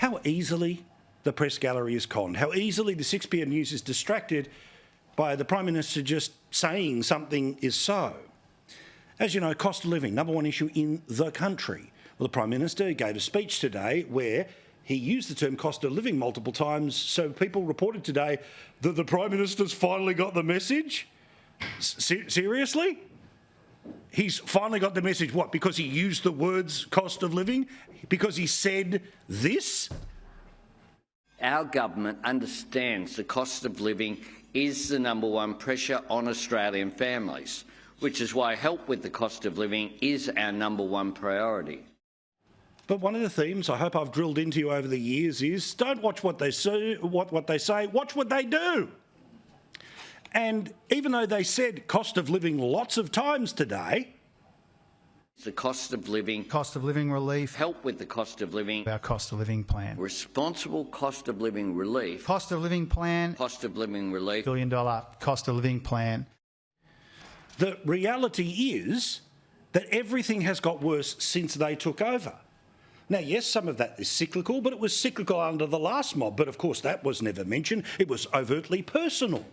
how easily the press gallery is conned, how easily the 6 p.m. news is distracted by the Prime Minister just saying something is so. As you know, cost of living, number one issue in the country. Well, the Prime Minister gave a speech today where he used the term cost of living multiple times, so people reported today that the Prime Minister's finally got the message. Seriously? He's finally got the message, what, because he used the words cost of living? Because he said this? Our government understands the cost of living is the number one pressure on Australian families, which is why help with the cost of living is our number one priority. But one of the themes I hope I've drilled into you over the years is don't watch what they say, watch what they do. And even though they said cost of living lots of times today, the cost of living relief, help with the cost of living, our cost of living plan, responsible cost of living relief, cost of living plan, cost of living relief, $1 billion cost of living plan. The reality is that everything has got worse since they took over. Now, yes, some of that is cyclical, but it was cyclical under the last mob. But of course, that was never mentioned. It was overtly personal.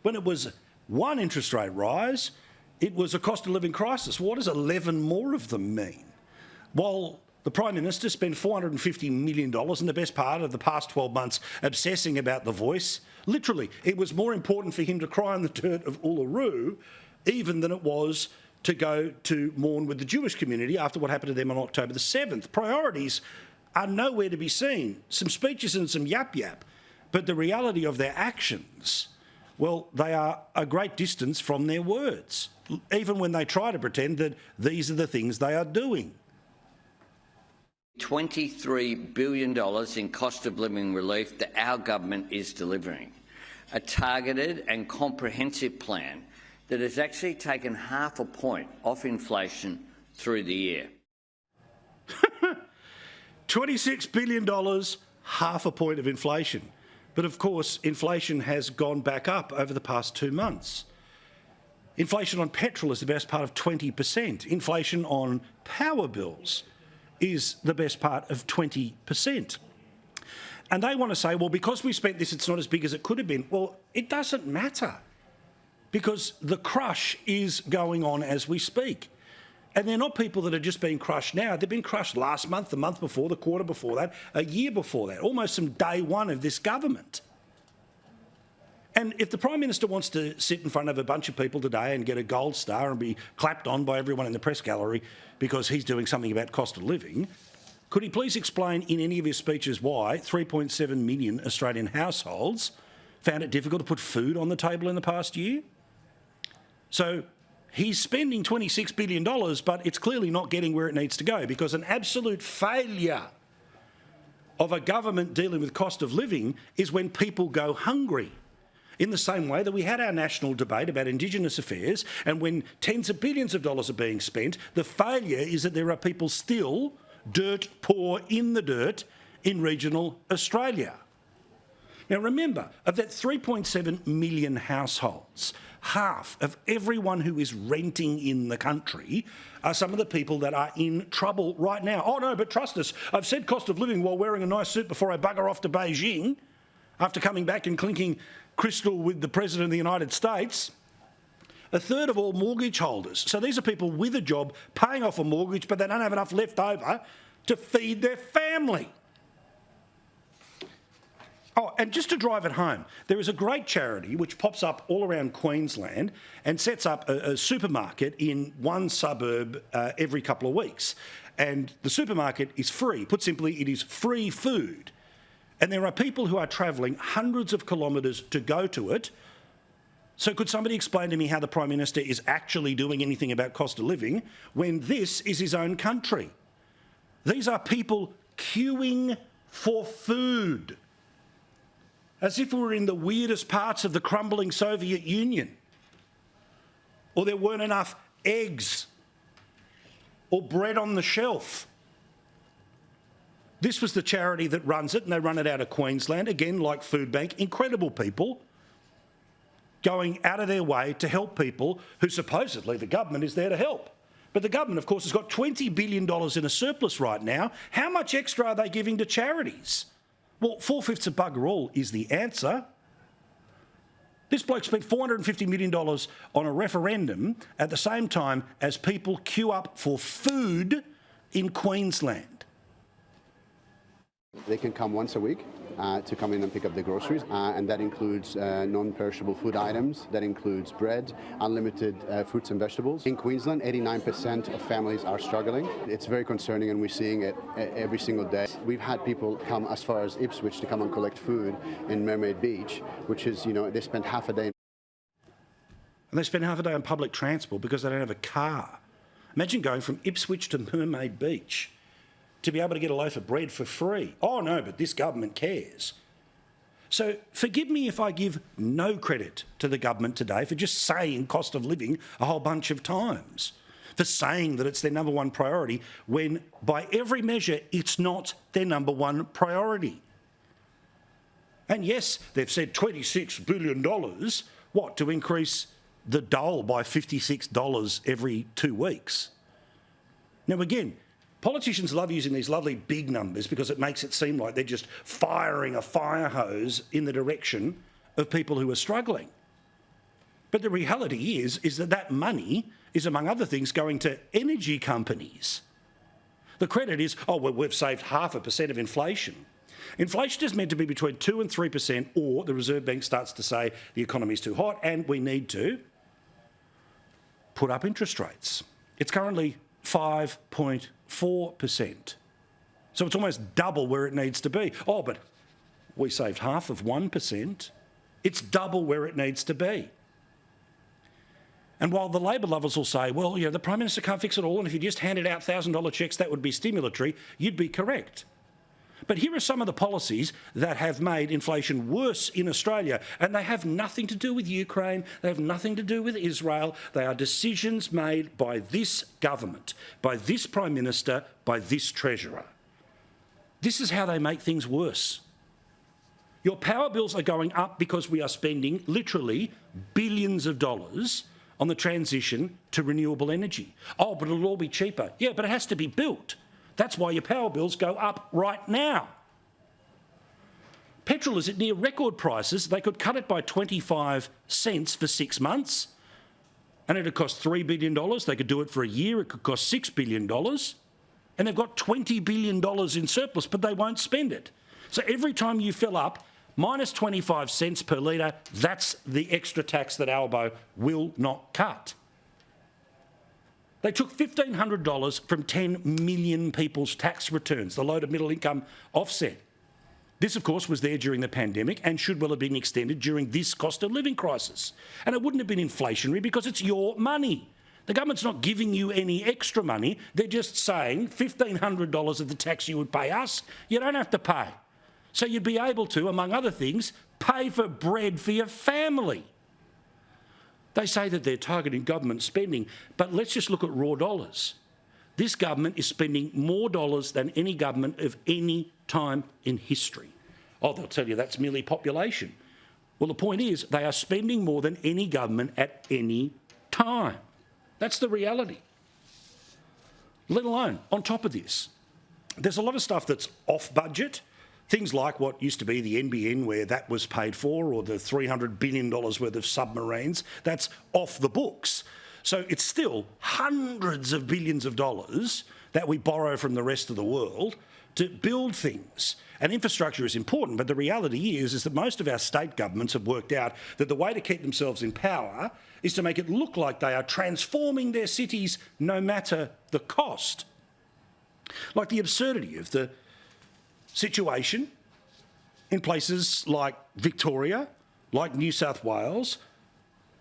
When it was one interest rate rise, it was a cost of living crisis. What does 11 more of them mean? While the Prime Minister spent $450 million in the best part of the past 12 months obsessing about the voice, literally, it was more important for him to cry in the dirt of Uluru even than it was to go to mourn with the Jewish community after what happened to them on October the 7th. Priorities are nowhere to be seen. Some speeches and some yap-yap, but the reality of their actions, well, they are a great distance from their words, even when they try to pretend that these are the things they are doing. $23 billion in cost of living relief that our government is delivering. A targeted and comprehensive plan that has actually taken half a point off inflation through the year. $26 billion, half a point of inflation. But of course, inflation has gone back up over the past 2 months. Inflation on petrol is the best part of 20%. Inflation on power bills is the best part of 20%. And they want to say, well, because we spent this, it's not as big as it could have been. Well, it doesn't matter, because the crush is going on as we speak. And they're not people that are just being crushed now. They've been crushed last month, the month before, the quarter before that, a year before that, almost from day one of this government. And if the Prime Minister wants to sit in front of a bunch of people today and get a gold star and be clapped on by everyone in the press gallery because he's doing something about cost of living, could he please explain in any of his speeches why 3.7 million Australian households found it difficult to put food on the table in the past year? So he's spending $26 billion, but it's clearly not getting where it needs to go, because an absolute failure of a government dealing with cost of living is when people go hungry. In the same way that we had our national debate about Indigenous affairs, and when tens of billions of dollars are being spent, the failure is that there are people still dirt poor in the dirt in regional Australia. Now remember, of that 3.7 million households, half of everyone who is renting in the country are some of the people that are in trouble right now. Oh no, but trust us, I've said cost of living while wearing a nice suit before I bugger off to Beijing, after coming back and clinking crystal with the President of the United States. A third of all mortgage holders. So these are people with a job, paying off a mortgage, but they don't have enough left over to feed their family. Oh, and just to drive it home, there is a great charity which pops up all around Queensland and sets up a supermarket in one suburb every couple of weeks. And the supermarket is free. Put simply, it is free food. And there are people who are travelling hundreds of kilometres to go to it. So could somebody explain to me how the Prime Minister is actually doing anything about cost of living when this is his own country? These are people queuing for food, as if we were in the weirdest parts of the crumbling Soviet Union, or there weren't enough eggs or bread on the shelf. This was the charity that runs it, and they run it out of Queensland, again, like Food Bank. Incredible people going out of their way to help people who supposedly the government is there to help. But the government, of course, has got $20 billion in a surplus right now. How much extra are they giving to charities? Well, 4/5 of bugger all is the answer. This bloke spent $450 million on a referendum at the same time as people queue up for food in Queensland. They can come once a week to come in and pick up their groceries, and that includes non-perishable food items, that includes bread, unlimited fruits and vegetables. In Queensland, 89% of families are struggling. It's very concerning, and we're seeing it every single day. We've had people come as far as Ipswich to come and collect food in Mermaid Beach, which is, they spend half a day. And they spend half a day on public transport because they don't have a car. Imagine going from Ipswich to Mermaid Beach to be able to get a loaf of bread for free. Oh no, but this government cares. So forgive me if I give no credit to the government today for just saying cost of living a whole bunch of times, for saying that it's their number one priority when by every measure it's not their number one priority. And yes, they've said $26 billion, what, to increase the dole by $56 every 2 weeks. Now again, politicians love using these lovely big numbers because it makes it seem like they're just firing a fire hose in the direction of people who are struggling. But the reality is that money is, among other things, going to energy companies. The credit is, oh, well, we've saved 0.5% of inflation. Inflation is meant to be between 2 and 3%, or the Reserve Bank starts to say the economy is too hot and we need to put up interest rates. It's currently 5.4%. So it's almost double where it needs to be. Oh, but we saved half of 1%. It's double where it needs to be. And while the Labor lovers will say, well, the Prime Minister can't fix it all, and if you just handed out $1,000 cheques, that would be stimulatory, you'd be correct. But here are some of the policies that have made inflation worse in Australia, and they have nothing to do with Ukraine, they have nothing to do with Israel. They are decisions made by this government, by this Prime Minister, by this Treasurer. This is how they make things worse. Your power bills are going up because we are spending literally billions of dollars on the transition to renewable energy. Oh, but it'll all be cheaper. Yeah, but it has to be built. That's why your power bills go up right now. Petrol is at near record prices. They could cut it by 25 cents for 6 months, and it'd cost $3 billion. They could do it for a year. It could cost $6 billion. And they've got $20 billion in surplus, but they won't spend it. So every time you fill up, minus 25 cents per litre, that's the extra tax that Albo will not cut. They took $1,500 from 10 million people's tax returns, the low to middle income offset. This, of course, was there during the pandemic and should well have been extended during this cost of living crisis. And it wouldn't have been inflationary because it's your money. The government's not giving you any extra money. They're just saying $1,500 of the tax you would pay us, you don't have to pay. So you'd be able to, among other things, pay for bread for your family. They say that they're targeting government spending, but let's just look at raw dollars. This government is spending more dollars than any government of any time in history. Oh, they'll tell you that's merely population. Well, the point is they are spending more than any government at any time. That's the reality. Let alone, on top of this, there's a lot of stuff that's off budget. Things like what used to be the NBN, where that was paid for, or the $300 billion worth of submarines, that's off the books. So it's still hundreds of billions of dollars that we borrow from the rest of the world to build things. And infrastructure is important, but the reality is that most of our state governments have worked out that the way to keep themselves in power is to make it look like they are transforming their cities no matter the cost. Like the absurdity of the situation in places like Victoria, like New South Wales,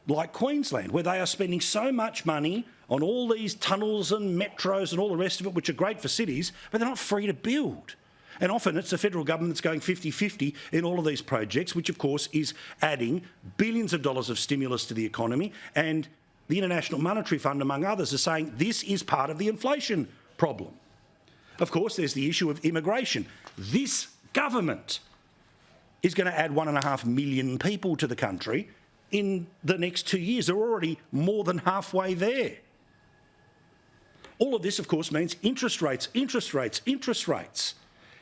like Queensland, where they are spending so much money on all these tunnels and metros and all the rest of it, which are great for cities, but they're not free to build. And often it's the federal government that's going 50-50 in all of these projects, which of course is adding billions of dollars of stimulus to the economy. And the International Monetary Fund, among others, are saying this is part of the inflation problem. Of course, there's the issue of immigration. This government is going to add 1.5 million people to the country in the next 2 years. They're already more than halfway there. All of this, of course, means interest rates, interest rates, interest rates.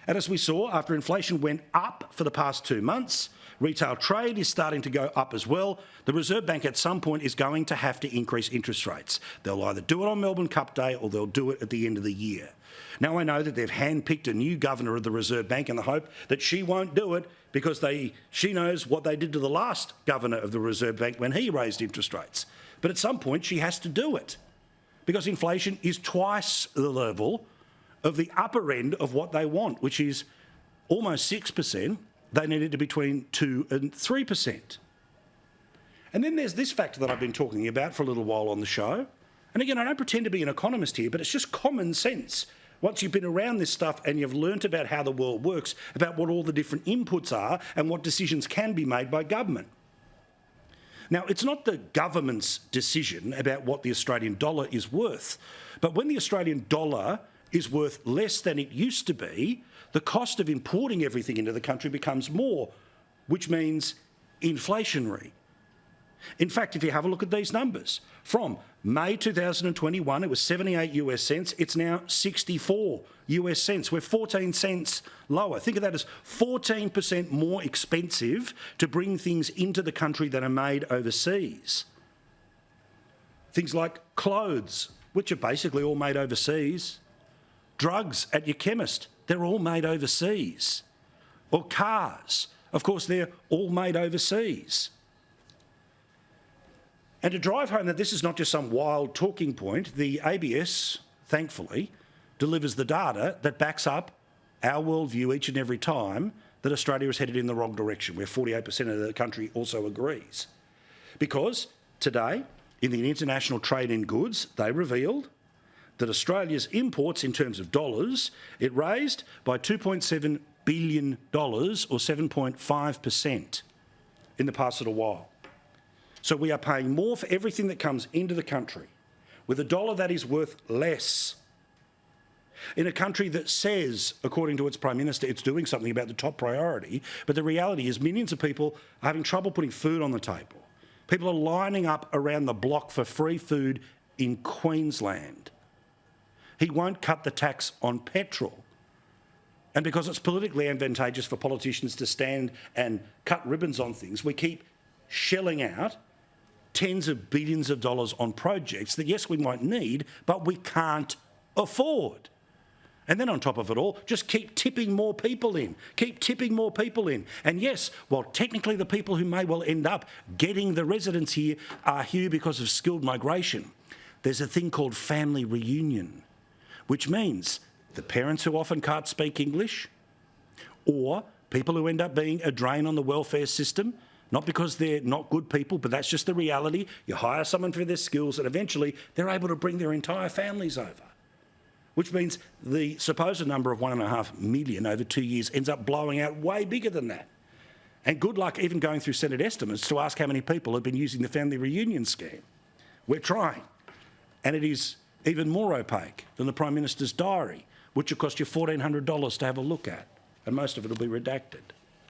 And as we saw, after inflation went up for the past 2 months, retail trade is starting to go up as well. The Reserve Bank at some point is going to have to increase interest rates. They'll either do it on Melbourne Cup Day or they'll do it at the end of the year. Now, I know that they've handpicked a new governor of the Reserve Bank in the hope that she won't do it because she knows what they did to the last governor of the Reserve Bank when he raised interest rates. But at some point, she has to do it because inflation is twice the level of the upper end of what they want, which is almost 6%. They need it to be between 2 and 3%. And then there's this factor that I've been talking about for a little while on the show. And again, I don't pretend to be an economist here, but it's just common sense. Once you've been around this stuff and you've learnt about how the world works, about what all the different inputs are and what decisions can be made by government. Now, it's not the government's decision about what the Australian dollar is worth, but when the Australian dollar is worth less than it used to be, the cost of importing everything into the country becomes more, which means inflationary. In fact, if you have a look at these numbers, from May 2021, it was 78 US cents. It's now 64 US cents. We're 14 cents lower. Think of that as 14% more expensive to bring things into the country that are made overseas. Things like clothes, which are basically all made overseas. Drugs at your chemist, they're all made overseas. Or cars, of course, they're all made overseas. And to drive home that this is not just some wild talking point, the ABS, thankfully, delivers the data that backs up our worldview each and every time that Australia is headed in the wrong direction, where 48% of the country also agrees. Because today, in the international trade in goods, they revealed that Australia's imports in terms of dollars, it raised by $2.7 billion or 7.5% in the past little while. So we are paying more for everything that comes into the country with a dollar that is worth less in a country that says, according to its Prime Minister, it's doing something about the top priority, but the reality is millions of people are having trouble putting food on the table. People are lining up around the block for free food in Queensland. He won't cut the tax on petrol. And because it's politically advantageous for politicians to stand and cut ribbons on things, we keep shelling out tens of billions of dollars on projects that, yes, we might need, but we can't afford. And then on top of it all, just keep tipping more people in. Keep tipping more people in. And yes, while technically the people who may well end up getting the residence here are here because of skilled migration, there's a thing called family reunion, which means the parents who often can't speak English, or people who end up being a drain on the welfare system, not because they're not good people, but that's just the reality. You hire someone for their skills and eventually they're able to bring their entire families over, which means the supposed number of 1.5 million over 2 years ends up blowing out way bigger than that. And good luck even going through Senate estimates to ask how many people have been using the family reunion scheme. We're trying. And it is even more opaque than the Prime Minister's diary, which will cost you $1,400 to have a look at, and most of it will be redacted.